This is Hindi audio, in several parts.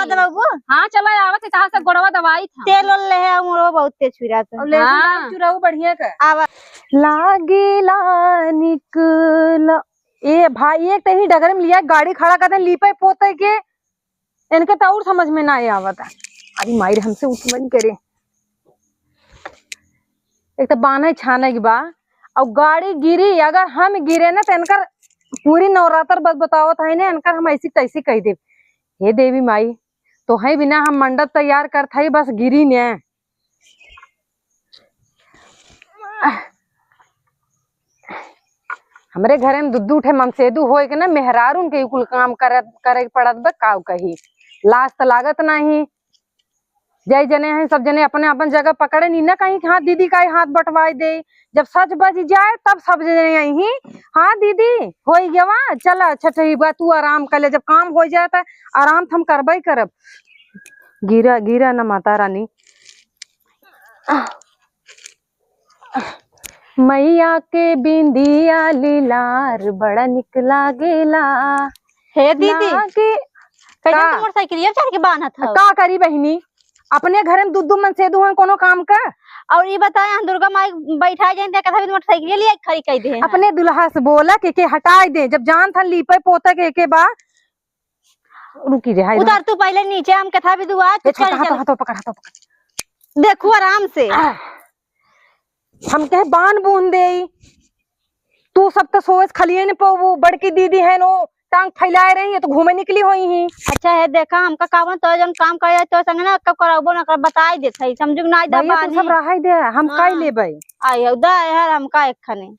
दबाबू। हाँ चला आवत है, कहाँ से गोड़वा दवाई था। तेल ले है मोरो बहुत तेज छुरा था। हाँ चुराऊ बढ़िया का आवा लागेला निकला। ए भाई एक तही डगर में लिया गाड़ी खड़ा करते लीपे पोते के इनके तो और समझ में ना आवता। अरे मायर हमसे उठवन करे एक तो बान्हे छाने की बा और गाड़ी गिरी अगर हम गिरे ना तो इनकर पूरी नवरात्र बस बतावत है ना इनकर हम ऐसी तैसी कह दे। हे देवी माई तो है बिना हम मंडप तैयार करते ही बस गिरी ने। हमरे घरे में दुद्दू उठे मनसेदू होए के ना मेहरारून के कुल काम करे पड़त बा काव कही लाज तो लागत नहीं। जय जने हैं सब जने अपने अपन जगह पकड़े नहीं ना कहीं हाँ दीदी का हाथ बटवाई दे। जब सच बज जाए तब सब जने यही हाँ दीदी हो गया चल अच्छा ठीक बा तू आराम कर ले। जब काम हो जाए तो आराम हम करबे करब। गिरा गिरा ना माता रानी। मैया के बिंदिया लीलार बड़ा निकला गेला। हे दीदी कैसे मोटरसाइकिल ये चढ़ के बांधा था का करी बहनी अपने घर में दुद्दू मन से दुहन कोनो काम का। और ये बताए हम दुर्गा माई बैठा जाए देखा था मोटरसाइकिल लिए खड़ी कह दे अपने दुल्हा से बोला के हटाई दे। जब जान था लीपे पोता के बा रुकी रे हाय उधर तू पहले नीचे हम कथा भी दुआ हाथों पकड़ देखो आराम से हम कहे बान बूंद दे। तू सब तो सोच खलिए न वो बड़की दीदी है नो टांग फैलाए रही है तो घूमे निकली हुई ही। अच्छा है देखा हमका काम तो जन काम करे तो संग ना कब कराबो ना कर बताई देत है समझू ना दे बानी सब रहाई दे हम काई लेबै आयो दा यार हमका एक खने।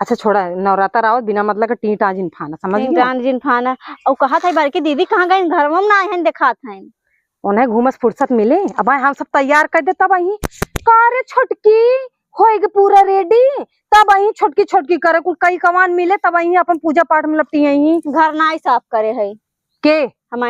अच्छा छोड़ा नवरात्र आओ बिना मतलब का टीट आजिन फाना समझ गई जिन फाना और कहा था बड़की दीदी कहां गई घर में ना है देखा था उन्हें घूमस फुर्सत मिले। अब हम सब तैयार कर दे तब वही कारे छोटकी होएगी पूरा रेडी तब वही छोटकी छोटकी करे कुल कई कमान मिले तब वही अपन पूजा पाठ में लपटी यही घर ना ही साफ करे है के हम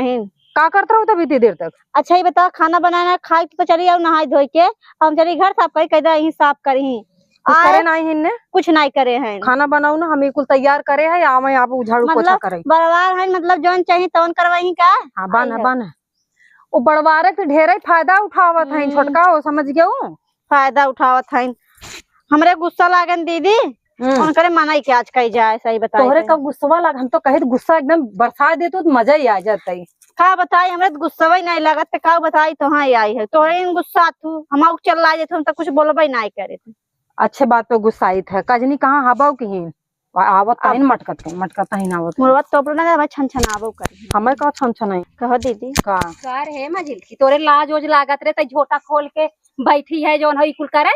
का करते रहो तब इतनी देर तक। अच्छा ही बता खाना बनाना खाए तो चलिए और नहाए धोई के हम चलिए घर साफ कर कह यही साफ करी करे ना ही कुछ नहीं करे हैं खाना बनाऊ ना हम कुल तैयार करे है आवे आप झाड़ू पोछा करे बरवार है मतलब जौन चाहिए तौन करवाई का। हाँ बन वो बड़वारे के ढेर फायदा उठावत है छोटका हो समझ गयो फायदा उठावत है। हमरे गुस्सा लागन दीदी उनकरे मनाई के आज कही जाए सही बताई तोहरे कब गुस्सा लग हम तो कहे गुस्सा एकदम बरसा दे तो मजा ही आ जाता है। का बताई हमरे गुस्सा ही नहीं लागत का बताई तो हाँ आई है तोहरे गुस्सा तू हम चल ला हम तो कुछ बोलबे नहीं करे थे। अच्छे बात पे गुस्साई थे कजनी कहाँ हबाऊ की आवत ताइन मटकत ही ना आवत मोरवा तोपलो ना मैं छन छन आवो कर हमें का छन छन कह दीदी का कार है मजिल की तोरे लाज ओज लागत रे त झोटा खोल के बैठी है जोन हई कुल करे।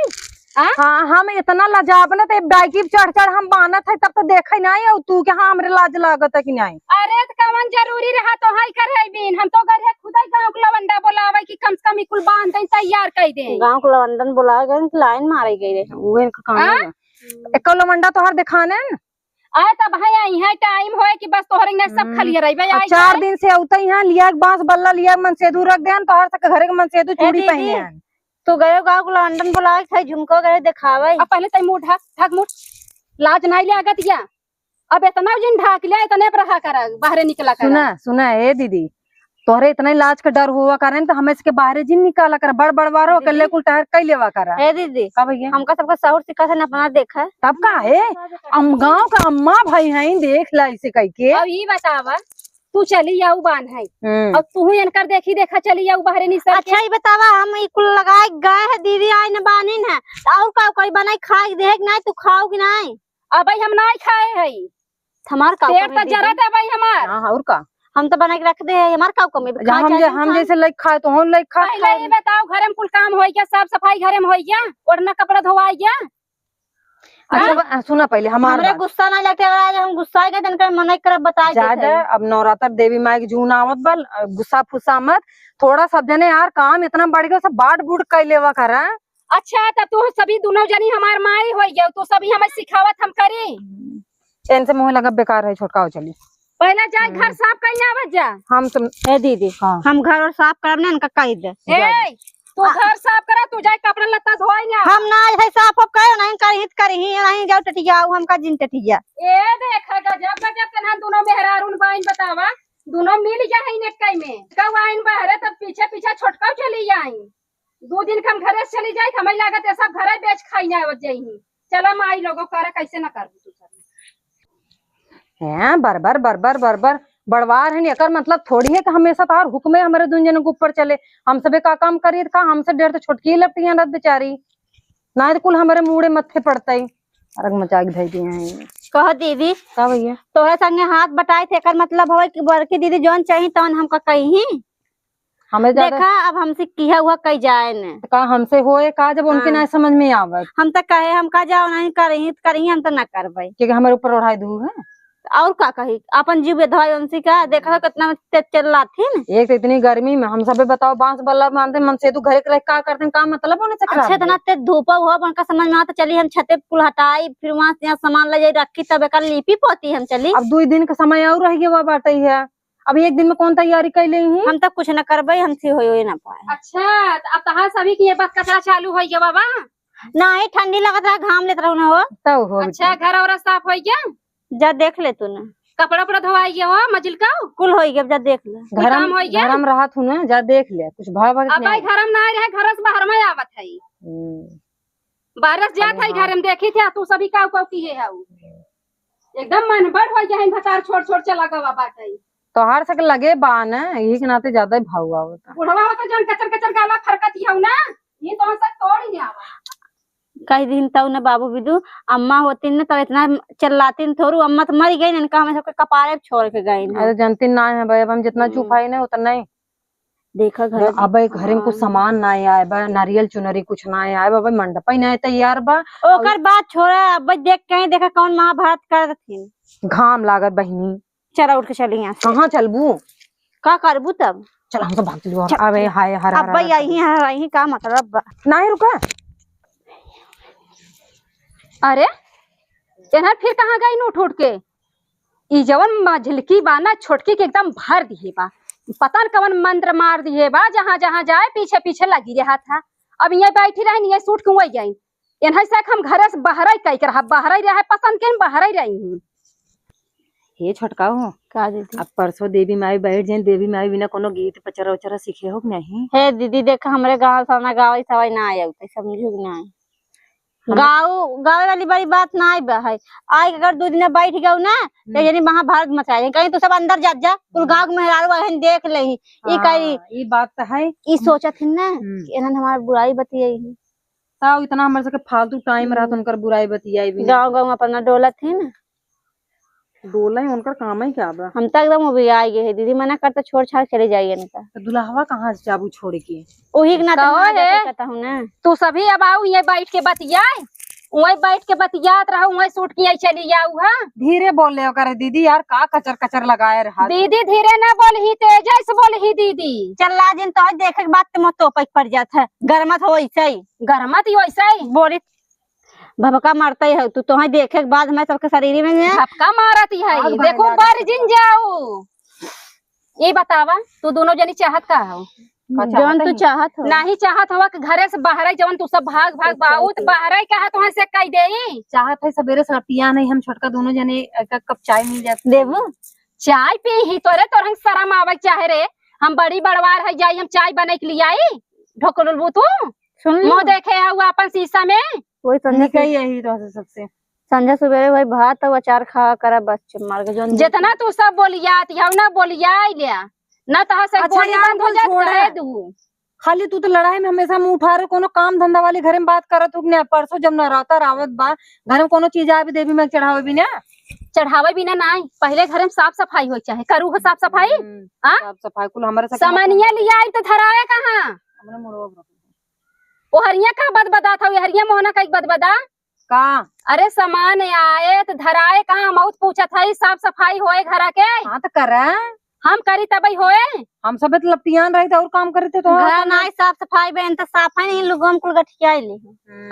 हाँ हम इतना लजाब ना बाइकी चढ़ हम बानत है तब तो देखे नहीं और तू के हाँ हमरे लाज लागत है कि नहीं। अरे तो कवन जरूरी रहा तो हई करे बीन हम तो गरे खुदाई गांव के लवंडा बोलावे कि कम से कम कुल बांध दे तैयार कर दे। गांव के लवंडन बुलाए गए लाइन मारी गई रे ओए का काम है एक लवंडा तोहर दिखाने आए तब भाई यहाँ टाइम होए कि बस तोहरे ने सब खलिए रही भाई 4 दिन से औते यहाँ लिया बांस बल्ला लिया मनसेदू रख देन तोहर तक घरे के मनसेदू चूड़ी पहने हैं तो गए गांव के लवंडन बुलाए थे झुमको गए दिखावे अब पहले तई मुंह ढक मुंह लाज नहीं लागत या अब इतना जिन ढाक लिया इतने पर रहा कर बाहर निकला कर सुना ए दीदी तोहरे इतना इलाज का डर हुआ कारण तो हमें इसके बाहर जिन निकाला कर बड़ बड़वारो कल्ले कुल टहर कई लेवा करा ए दीदी का भैया हमका सबका सहूर सिखा से अपना देखा तब का है हम गांव का अम्मा भाई हैं देख ला इसे कह के। अब ये बतावा तू चली जाऊ बान है अब तू इनकर देखी देखा चली जाऊ बाहर नहीं सर। अच्छा ही बतावा हम कुल लगाए गए है दीदी आई न बानी है और का कोई बनाई खाए देख नहीं तू खाओ कि नहीं। अब भाई हम नहीं खाए है हमार का पेट तो जरा था भाई हमार। हां और का हम तो बना के रख दे है हमार का कमी हम जैसे लाइक खाए तो हम लाइक खा पहले बताओ घर में कुल काम हो गया साफ सफाई घर में हो गया ओढ़ना कपड़ा धोवाई गया। अच्छा सुना पहले हमारे गुस्सा ना लगते अगर हम गुस्सा गए तन मन कर बता ज्यादा अब नवरात्र देवी माई के जून आवत बल गुस्सा फुस्सा मत थोड़ा सब जने यार काम इतना बढ़ गया सब बाट बूट कर लेवा कर। अच्छा तब तू सभी दोनों जनी हमार माई हो गया तो सभी हमें सिखावत हम करी इनसे मुँह लगा बेकार है छोटका हो चली पहले जाए घर साफ कहीं आवत जा। हम तुम ए दीदी हम घर और साफ करब ना इनका कह दे तू घर साफ करा तू जाए कपड़ा लत्ता धोई ना हम ना है साफ अब करो नहीं करहित करही नहीं जाओ टटिया हमका जिन टटिया ए देखा गजब गजब तनहा दोनों मेहरारून बाइन बतावा दोनों मिल जा है ने जाए में कब आइन बहरे तब पीछे पीछे छोटका चली आई 2 दिन कम घरे से चली जाए हमें लागत है सब घरे बेच खाई ना जाई चलो माई लोगों करे कैसे ना कर तू सब हैं बरबर बरबर बरबर बड़वार है एकर मतलब थोड़ी है कि हमेशा तार हुक्म है हमारे दुनिया के ऊपर चले। हम सबे का काम करिए का हमसे डेढ़ तो छोटकी लपटियां रत बेचारी ना तो कुल हमारे मुड़े मत्थे पड़ता ही अरग मचाक धई दिए हैं। कह दीदी का भैया तोहरे संगे हाथ बटाए थे एकर मतलब हो कि बड़की दीदी जौन चाहिए तौन हमका कही हमें ज्यादा देखा अब हमसे किया हुआ कही जाए न का हमसे होए का जब उनके हाँ। ना समझ में आवत हम तो कहे हम का जाओ नहीं करी हम तो ना करबे क्योंकि हमारे ऊपर ओढ़ाई दू है। और का कही अपन जीव धोई उनसी का देखा कितना तेज चल थी न एक तो इतनी गर्मी में हम सबे बताओ बांस बल्ला मानते मन से तू घरे के रह का करते हैं का मतलब होने से अच्छा खराब इतना तेज धूप हुआ उनका समझ में आता चली हम छते पुल हटाई फिर वहां से यहाँ सामान ले जाई रखी तब एक लिपि पोती हम चली अब 2 दिन का समय और रह गया बाटे है। अब एक दिन में कौन तैयारी कर ले ही हम तो कुछ न करबे हमसे हो ना पाए। अच्छा अब तहां सभी की ये बात कचरा चालू हो गया बाबा ना ही ठंडी लगत है घाम लेत रहू ना हो तब हो अच्छा घर और साफ हो गया जा देख ले तू ना कपड़ा उपड़ा धोवाई गया हो मजिल का कुल हो गया जा देख ले कोई काम होई गया? घरम रहा थू ना जा देख ले कुछ भाव अब भाई घर में ना रहे घर से बाहर में आवत है बारस जात है हाँ। घर में देखी थे तू सभी का की है एकदम मन बढ़ हो गया भतार छोड़ छोड़ चला गवा बाटे तो हर सक लगे बान यही के नाते ज्यादा ही भाव आवता बुढ़वा होता जन कचर कचर गाला फरकत ही ना ये तो सब तोड़ ही आवा कई दिन तब न बाबू बिदू अम्मा होती न तब इतना चिल्लाती न थोरू अम्मा तो मर गई न हमें सबके कपारे छोड़ के गई न अरे जानती ना है भाई अब हम जितना चुपाई ना उतना ही देखा घर अब घरे में कुछ सामान ना आए बा नारियल चुनरी कुछ ना आए बाबा मंडप ही ना तैयार बा ओकर बात छोड़ा अब देख के देखा कौन महाभारत कर थी घाम लागत बहिनी चला उठ के चली यहाँ से कहाँ चलबू का करबू तब चल हम तो भाग लियो अबे हाय हर अब भाई आई का मतलब बा। नहीं रुका अरे एना फिर कहाँ गई न उठ उठ के ई जवन मझिलकी बा ना छोटकी के एकदम भर दिए बा पता न कवन मंत्र मार दिए बा जहाँ जहाँ जाए पीछे पीछे लगी रहा था। अब ये बैठी रही ये सूट क्यों गई एना से हम घर से बाहर ही कह कर बाहर ही रहे पसंद के बाहर ही रही हूँ हे छोटका हो का दीदी अब परसों देवी माई बैठ जाए देवी माई बिना कोनो गीत पचरा उचरा सीखे हो नहीं हे दीदी देखा हमारे गाँव सामने गाँव सवाई ना आया समझू कि ना गाँव गाँव वाली बड़ी बात ना आई बा है आई अगर 2 दिन बैठ गयो ना तो यानी महाभारत मचाए कहीं तो सब अंदर जा कुल गाँव में मेहरारू देख ले ई कही ई बात तो है ई सोचत थी ना कि इन्होंने हमारी बुराई बतियाई है ताऊ इतना हमारे सके फालतू टाइम रहा तो उनकर बुराई बतियाई भी गाँव गाँव में अपना डोलत थी ना डोला है उनका काम है क्या बा हम तो एकदम उबिया गए है दीदी मना करते छोड़ छाड़ चले जाइए ना तो दुल्हवा कहाँ से जाबू छोड़ के वही के नाते कहो मैं है। कहता हूँ ना तू सभी अब आओ ये बैठ के बतियाए वही बैठ के बतियात रहो वही सूट की चली जाऊ हा धीरे बोल ले करे दीदी यार का कचर कचर लगाए रहा दीदी धीरे ना बोलही तेज से बोलही दीदी चल जिन तो देखे के बात तो मत तो पड़ जाता है गरमत हो वैसे ही गरमत ही वैसा ही बोली भभका मारता ही है तू तो देखे के बाद हमारे सबके शरीर में झपका मारती है आग देखो भरे बर्जिन जाओ ये बतावा तू दोनों जनी चाहत का हो जौन तू चाहत हो नहीं चाहत हवा कि घरे से बाहर ही जवन तू सब भाग भाग बाउत बाहर ही कहा तुम से कह दे चाहत है सवेरे से पिया नहीं हम छोटका दोनों जने एक कप चाय मिल जाती देबू चाय पी ही तोरे तोरंग शरम आवे चाहे रे हम बड़ी बड़वार है जाई हम चाय बने के लिए आई ढोकलबू तू सुन मुंह देखे हुआ अपन शीशा में वही यही तो सबसे संजय सवेरे वही भात और अचार खा करा बस मार के जौन जितना तू सब बोलियात या ना बोलिया लिया न तहा से अच्छा गोली यार, बंद हो बोल जात छोड़ कहे है। दू खाली तू तो लड़ाई में हमेशा मुंह उठा रहे कोनो काम धंधा वाले घर में बात करत हो ने परसों जब नराता रावत बा घर में कोनो चीज आवे देवी में चढ़ावे भी ना चढ़ावे बिना नहीं पहले घर में साफ सफाई हो चाहे करू हो साफ सफाई हाँ? साफ सफाई कुल हमारे सामानिया लिया आई तो धराए कहाँ वो हरिया का बदबदा था हरिया मोहना का एक बदबदा का अरे सामान आए तो धराए कहाँ मौत पूछा था साफ सफाई होए घर के हाँ तो कर हम करी तबई होए हम सब तो लपटियान रहे थे और काम करे थे तो घर ना साफ सफाई बहन तो साफाई नहीं लोग हम कुल गठिया ली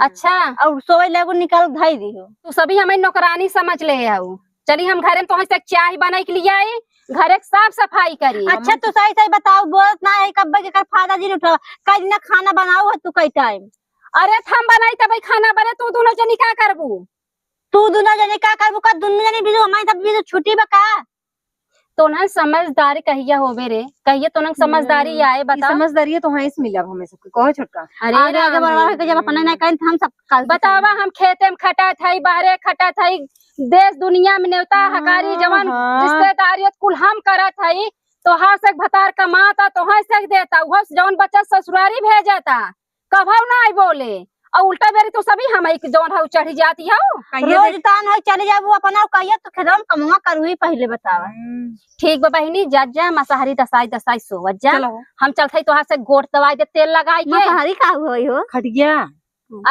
अच्छा और सोवे लगो निकाल धाई दी हो तू सभी हमें नौकरानी समझ ले आओ चली हम घर में तो तक चाय बनाए के लिए आई घर एक साफ सफाई करी अच्छा तू सही सही बताओ बोलत ना है कब के कर फायदा जी उठा कई दिन खाना बनाओ है तू कई टाइम अरे हम बनाई तब खाना बने तू दोनों जनी क्या करबू तू दोनों जने का करबू का दोनों जने भी हमारी सब भी छुट्टी बका तो ना समझदारी कहिया होबे रे, कहिए तो ना समझदारी आए बता। समझदारी तो है इस मिला हमें सबके कहो छोटका। अरे आगे आगे राम बढ़वा रे। के जब अपने नहीं कहीं हम सब कल बतावा हम खेते में खटा था बाहरे खटा था देश दुनिया में नेवता हकारी जवान रिश्तेदारी कुल हम करत हई तो हाँ से भतार कमाता तो हाँ से देता वह जवन बच्चा ससुरारी भेजता कभव ना आई बोले और उल्टा बेरी तो सभी हम जवन है चढ़ी जाती है रोज तान हो चले जाबू अपना कहिए तो खेदम कमुआ करू ही पहले बतावा। ठीक बा बहिनी जा मसाहरी दसाई दसाई सोवत जा चलो हम चलते तो से गोट दवाई दे तेल लगाई के मसहरी का होई हो खट गया।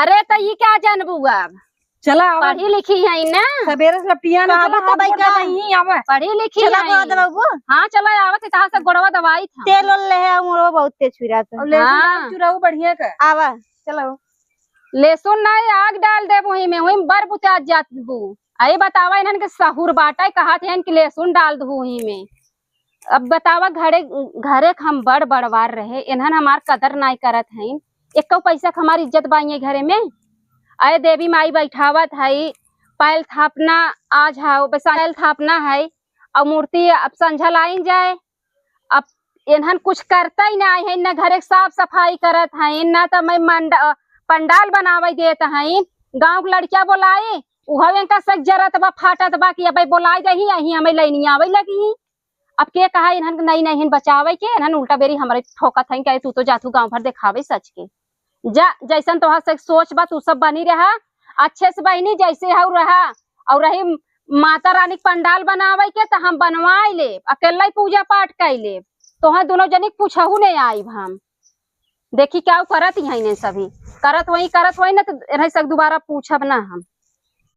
अरे तो ये क्या जानबू अब चला पढ़ी लिखी है ना सवेरे से पिया ना आवा तो भाई का नहीं आवे पढ़ी लिखी चला है को बाबू हाँ चला आवत तहां से गोड़वा दवाई था तेल ओल ले है मोरो बहुत तेज छुरा तो और लहसुन हाँ। डाल चुराऊ बढ़िया का आवा चलो लहसुन नहीं आग डाल दे वही में वही बर बुता जाबू आई बतावा इन्हन के सहूर बाटा कहा थे कि लहसुन डाल दू वही में। अब बतावा घरे घरे हम बड़ बड़वार रहे इन्हन हमार कदर नहीं करत हैं एक पैसा का हमारी इज्जत बाई घरे में। अरे देवी माई बैठावत है पैल थापना आज है पैल थापना है और मूर्ति अब संझा लाई जाए अब इन्हन कुछ करता ही नहीं है न घरे साफ सफाई करत है न तो मैं पंडाल बनावे देत है गांव के लड़किया बोलाई उहवे का सक जरत बा फाटत बा कि अब बोलाई दही यही हमें लेनी आवे लगी। अब के कहा इन्हन नहीं नहीं बचावे के इन्हन उल्टा बेरी हमारे ठोकत है कहे तू तो जातू गांव भर दिखावे सच के जा जैसन तोहा से सोच बा तू सब बनी रहा अच्छे से बहनी जैसे है रहा और रही माता रानी पंडाल बनावे के तो हम बनवाई ले अकेला ही पूजा पाठ कर ले तो दोनों जनी पूछहू नहीं आई हम देखी क्या करत ही है सभी करत वही ना तो रह सक दोबारा पूछब ना हम।